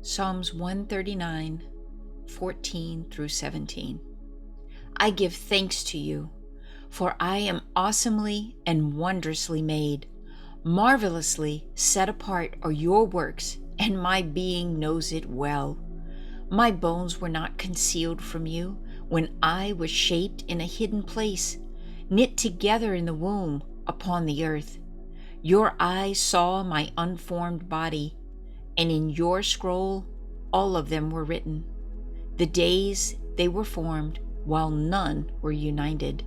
Psalms 139, 14 through 17. I give thanks to you, for I am awesomely and wondrously made. Marvelously set apart are your works, and my being knows it well. My bones were not concealed from you when I was shaped in a hidden place, knit together in the womb upon the earth. Your eyes saw my unformed body, and in your scroll all of them were written, the days they were formed, while none were united.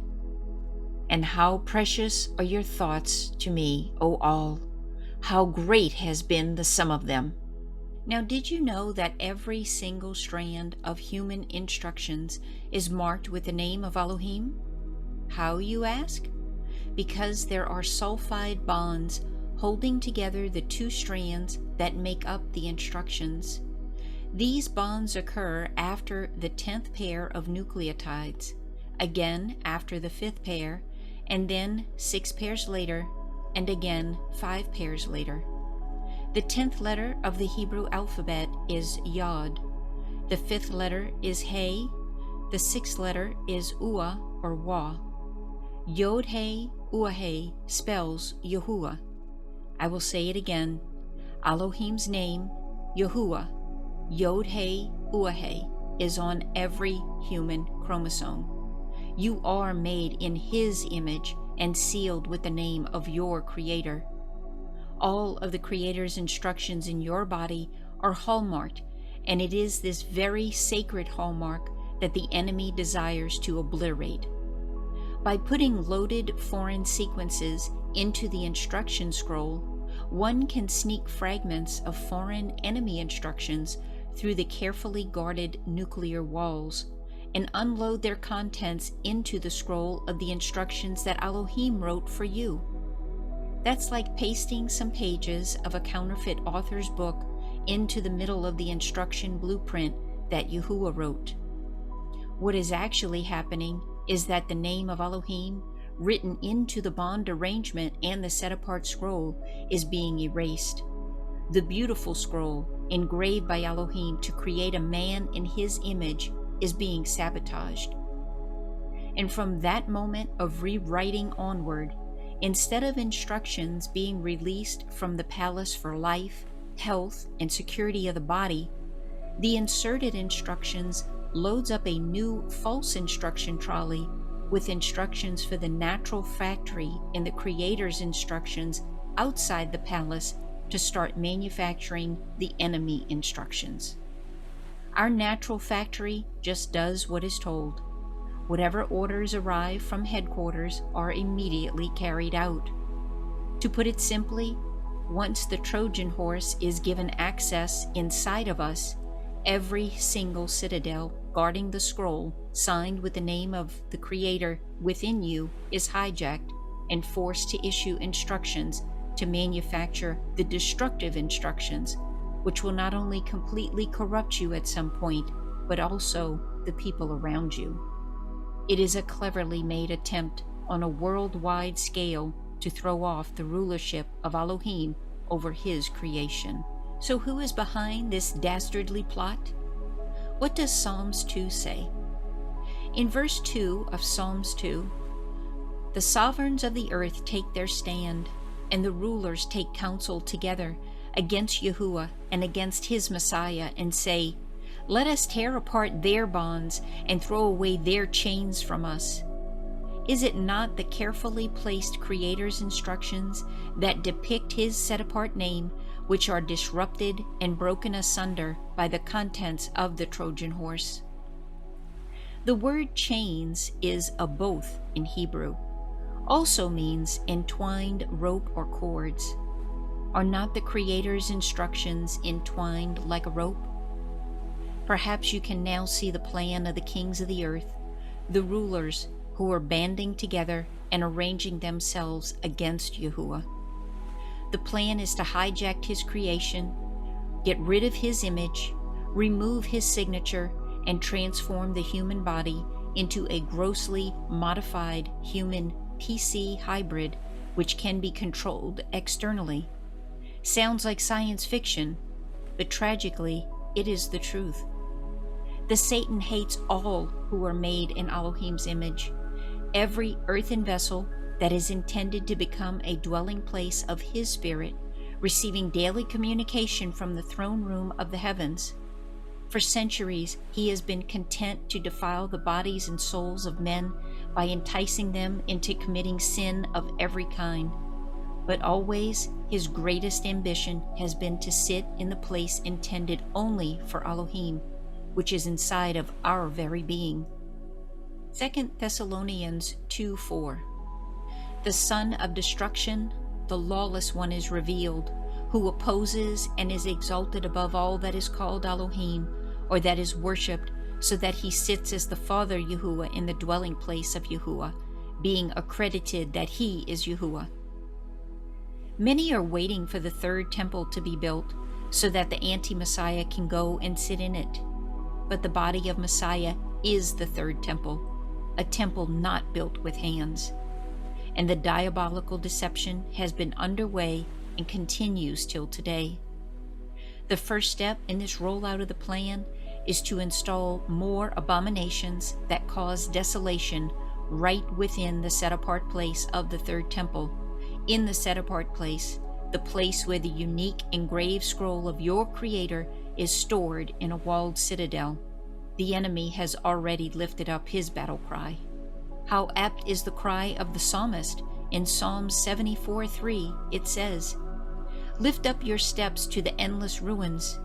And how precious are your thoughts to me, O all! How great has been the sum of them! Now, did you know that every single strand of human instructions is marked with the name of Elohim? How, you ask? Because there are sulfide bonds holding together the two strands that make up the instructions. These bonds occur after the 10th pair of nucleotides, again after the 5th pair, and then 6 pairs later, and again 5 pairs later. The 10th letter of the Hebrew alphabet is Yod. The 5th letter is He. The 6th letter is Ua or Wa. YaHUaH spells YaHUaH. I will say it again. Elohim's name, YaHUaH, YaHUaH, is on every human chromosome. You are made in His image and sealed with the name of your Creator. All of the Creator's instructions in your body are hallmarked, and it is this very sacred hallmark that the enemy desires to obliterate. By putting loaded foreign sequences into the instruction scroll, one can sneak fragments of foreign enemy instructions through the carefully guarded nuclear walls and unload their contents into the scroll of the instructions that Elohim wrote for you. That's like pasting some pages of a counterfeit author's book into the middle of the instruction blueprint that YaHUaH wrote. What is actually happening is that the name of Elohim, written into the bond arrangement and the set-apart scroll, is being erased. The beautiful scroll, engraved by Elohim to create a man in His image, is being sabotaged. And from that moment of rewriting onward, instead of instructions being released from the palace for life, health, and security of the body, the inserted instructions loads up a new false instruction trolley with instructions for the natural factory and the Creator's instructions outside the palace to start manufacturing the enemy instructions. Our natural factory just does what is told. Whatever orders arrive from headquarters are immediately carried out. To put it simply, once the Trojan horse is given access inside of us, every single citadel guarding the scroll signed with the name of the Creator within you is hijacked and forced to issue instructions to manufacture the destructive instructions, which will not only completely corrupt you at some point, but also the people around you. It is a cleverly made attempt on a worldwide scale to throw off the rulership of Elohim over His creation. So who is behind this dastardly plot? What does Psalms 2 say? In verse 2 of Psalms 2, the sovereigns of the earth take their stand, and the rulers take counsel together against YaHUaH and against His Messiah, and say, let us tear apart their bonds and throw away their chains from us. Is it not the carefully placed Creator's instructions that depict His set-apart name, which are disrupted and broken asunder by the contents of the Trojan horse? The word chains is a both in Hebrew, also means entwined rope or cords. Are not the Creator's instructions entwined like a rope? Perhaps you can now see the plan of the kings of the earth, the rulers who are banding together and arranging themselves against YaHUaH. The plan is to hijack His creation, get rid of His image, remove His signature, and transform the human body into a grossly modified human PC hybrid which can be controlled externally. Sounds like science fiction, but tragically, it is the truth. The Satan hates all who are made in Elohim's image. Every earthen vessel that is intended to become a dwelling place of his spirit, receiving daily communication from the throne room of the heavens. For centuries, he has been content to defile the bodies and souls of men by enticing them into committing sin of every kind. But always, his greatest ambition has been to sit in the place intended only for Elohim, which is inside of our very being. 2 Thessalonians 2:4. The son of destruction, the lawless one, is revealed, who opposes and is exalted above all that is called Elohim, or that is worshipped, so that he sits as the Father YaHUaH in the dwelling place of YaHUaH, being accredited that he is YaHUaH. Many are waiting for the third temple to be built, so that the anti-Messiah can go and sit in it. But the body of Messiah is the third temple, a temple not built with hands. And the diabolical deception has been underway and continues till today. The first step in this rollout of the plan is to install more abominations that cause desolation right within the set-apart place of the third temple. In the set-apart place, the place where the unique engraved scroll of your Creator is stored in a walled citadel, the enemy has already lifted up his battle cry. How apt is the cry of the psalmist in Psalm 74:3. It says, "Lift up your steps to the endless ruins.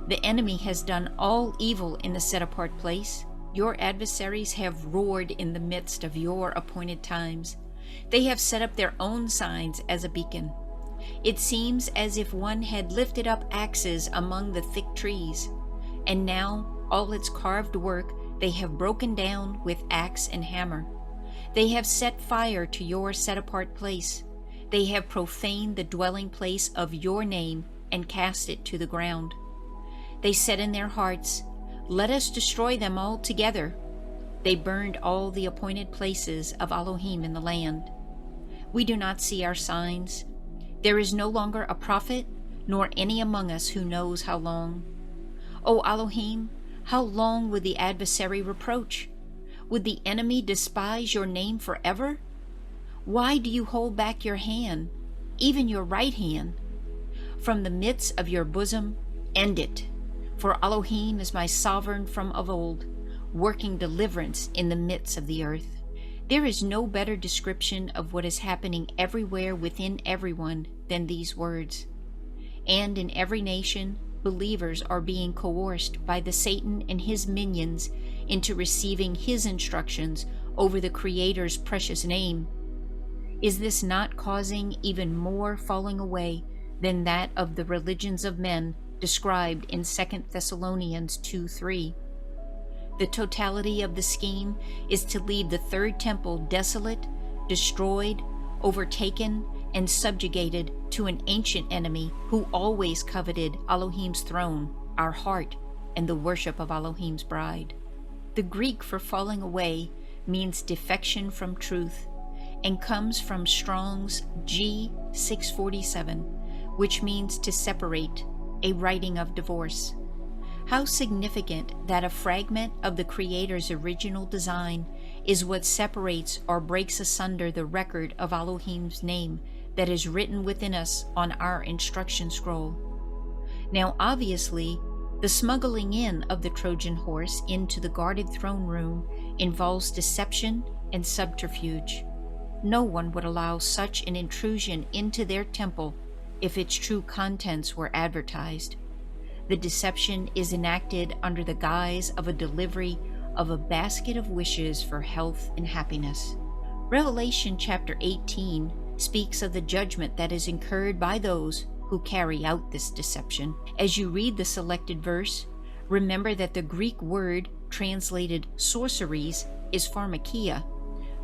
The enemy has done all evil in the set-apart place. Your adversaries have roared in the midst of your appointed times. They have set up their own signs as a beacon. It seems as if one had lifted up axes among the thick trees, and now all its carved work they have broken down with axe and hammer. They have set fire to your set-apart place. They have profaned the dwelling place of your name and cast it to the ground. They said in their hearts, 'Let us destroy them all together.' They burned all the appointed places of Elohim in the land. We do not see our signs. There is no longer a prophet, nor any among us who knows how long. O Elohim, how long would the adversary reproach? Would the enemy despise your name forever? Why do you hold back your hand, even your right hand? From the midst of your bosom, end it. For Elohim is my sovereign from of old, working deliverance in the midst of the earth." There is no better description of what is happening everywhere within everyone than these words. And in every nation, believers are being coerced by the Satan and his minions into receiving his instructions over the Creator's precious name. Is this not causing even more falling away than that of the religions of men described in 2 Thessalonians 2:3? The totality of the scheme is to leave the third temple desolate, destroyed, overtaken, and subjugated to an ancient enemy who always coveted Elohim's throne, our heart, and the worship of Elohim's bride. The Greek for falling away means defection from truth and comes from Strong's G 647, which means to separate, a writing of divorce. How significant that a fragment of the Creator's original design is what separates or breaks asunder the record of Elohim's name that is written within us on our instruction scroll. Now obviously, the smuggling in of the Trojan horse into the guarded throne room involves deception and subterfuge. No one would allow such an intrusion into their temple if its true contents were advertised. The deception is enacted under the guise of a delivery of a basket of wishes for health and happiness. Revelation chapter 18 speaks of the judgment that is incurred by those who carry out this deception. As you read the selected verse, remember that the Greek word translated sorceries is pharmakia,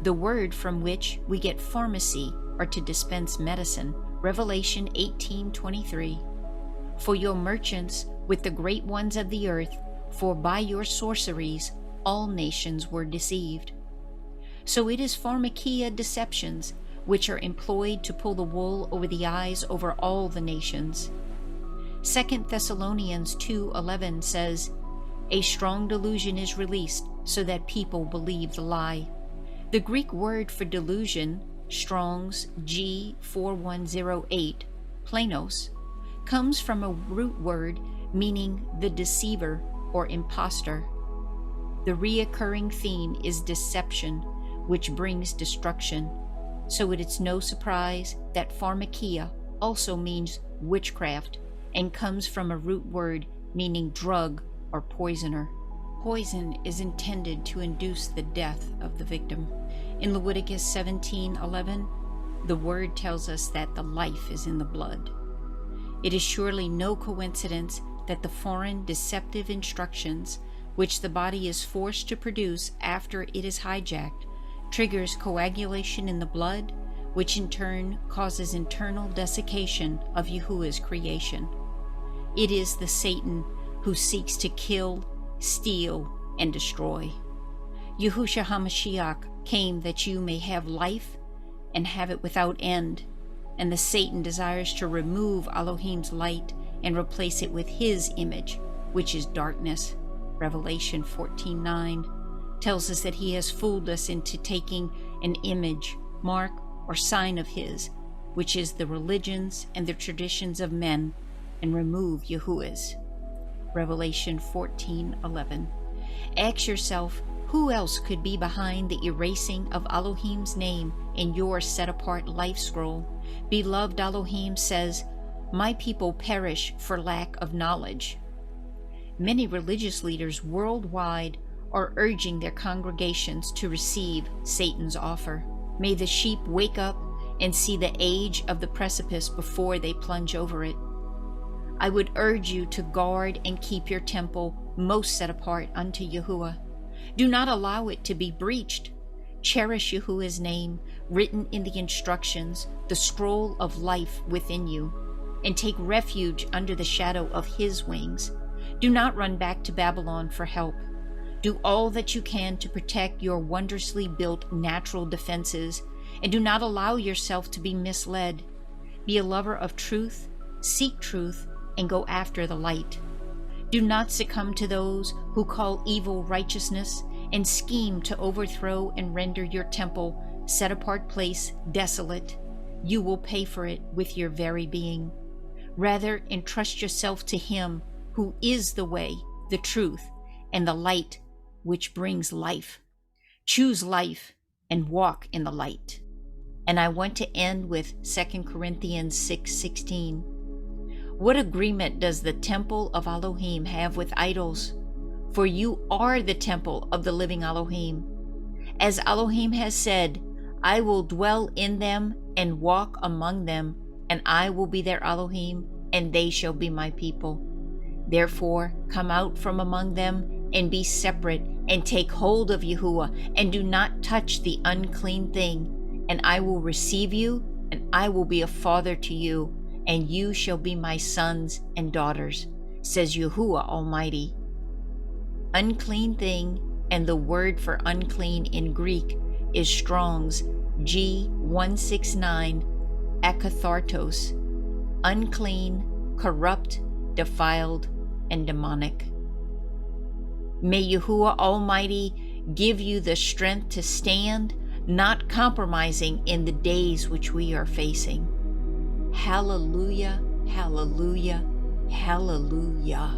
the word from which we get pharmacy, or to dispense medicine. Revelation 18:23. For your merchants with the great ones of the earth, for by your sorceries all nations were deceived. So it is pharmakia deceptions which are employed to pull the wool over the eyes over all the nations. 2 Thessalonians 2:11 says, "A strong delusion is released so that people believe the lie." The Greek word for delusion, Strong's G4108, planos, comes from a root word meaning the deceiver or impostor. The reoccurring theme is deception, which brings destruction. So it is no surprise that pharmakia also means witchcraft and comes from a root word meaning drug or poisoner. Poison is intended to induce the death of the victim. In Leviticus 17:11, the word tells us that the life is in the blood. It is surely no coincidence that the foreign deceptive instructions, which the body is forced to produce after it is hijacked, triggers coagulation in the blood, which in turn causes internal desiccation of YaHUAH's creation. It is the Satan who seeks to kill, steal, and destroy. Yahushua HaMashiach came that you may have life and have it without end, and the Satan desires to remove Elohim's light and replace it with his image, which is darkness. Revelation 14:9 tells us that he has fooled us into taking an image, mark, or sign of his, which is the religions and the traditions of men, and remove YaHUAH'S. Revelation 14:11. Ask yourself, who else could be behind the erasing of Elohim's name in your set-apart life scroll? Beloved Elohim says, "My people perish for lack of knowledge." Many religious leaders worldwide are urging their congregations to receive Satan's offer. May the sheep wake up and see the age of the precipice before they plunge over it. I would urge you to guard and keep your temple most set apart unto YaHUaH. Do not allow it to be breached. Cherish YaHUAH's name written in the instructions, the scroll of life within you, and take refuge under the shadow of his wings. Do not run back to Babylon for help. Do all that you can to protect your wondrously built natural defenses, and do not allow yourself to be misled. Be a lover of truth, seek truth, and go after the light. Do not succumb to those who call evil righteousness and scheme to overthrow and render your temple, set-apart place, desolate. You will pay for it with your very being. Rather, entrust yourself to him who is the way, the truth, and the light which brings life. Choose life and walk in the light. And I want to end with 2 Corinthians 6:16. What agreement does the temple of Elohim have with idols? For you are the temple of the living Elohim. As Elohim has said, I will dwell in them and walk among them, and I will be their Elohim, and they shall be my people. Therefore, come out from among them and be separate, and take hold of YaHUaH, and do not touch the unclean thing. And I will receive you, and I will be a father to you, and you shall be my sons and daughters, says YaHUaH Almighty. Unclean thing, and the word for unclean in Greek is Strong's G169 akathartos, unclean, corrupt, defiled, and demonic. May YaHUaH Almighty give you the strength to stand, not compromising in the days which we are facing. Hallelujah, hallelujah, hallelujah.